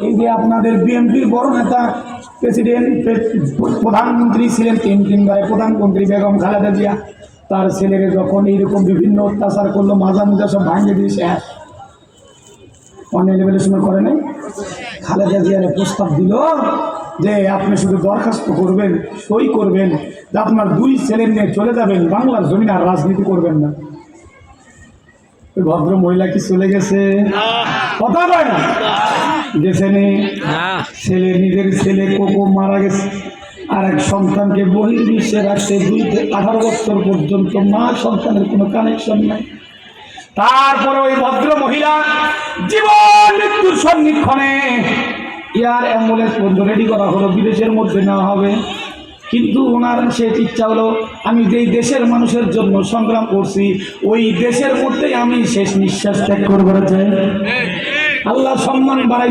এই যে আপনাদের বিএনপির বড় নেতা প্রেসিডেন্ট প্রধানমন্ত্রী ছিলেন তিনবারে প্রধানমন্ত্রী বেগম খালেদা জিয়া, তার ছেলেরে যখন এইরকম বিভিন্ন অত্যাচার করলো, মাজা মুজা সব ভাঙিয়ে দিয়ে শেষ, অনেক লেভেলের সময় করে নাই। খালেদা জিয়ার প্রস্তাব দিল যে আপনি শুধু দরখাস্ত করবেন, সই করবেন যে আপনার 2 ছেলে নিয়ে চলে যাবেন বাংলার জমিনে, আর রাজনীতি করবেন না। ওই ভদ্র মহিলা কি চলে গেছে? কথা বলে না, গেছে নি? ছেলে, নিজের ছেলে কোকো মারা গেছে, আর এক সন্তানকে বহির্বিশ্বে রাখতে 2 থেকে 18 বছর পর্যন্ত মা সন্তানের কোনো কানেকশন নাই। তারপরে ওই ভদ্র মহিলা জীবন মৃত্যুর সন্নিক্ষণে এয়ার অ্যাম্বুলেন্স পর্যন্ত রেডি করা হলো, বিদেশের মধ্যে নেওয়া হবে। কিন্তু ওনার সে ইচ্ছা হলো আমি যেই দেশের মানুষের জন্য সংগ্রাম করছি ওই দেশের মধ্যেই আমি শেষ নিঃশ্বাস ত্যাগ করবো। আল্লাহ সম্মান বাড়াই।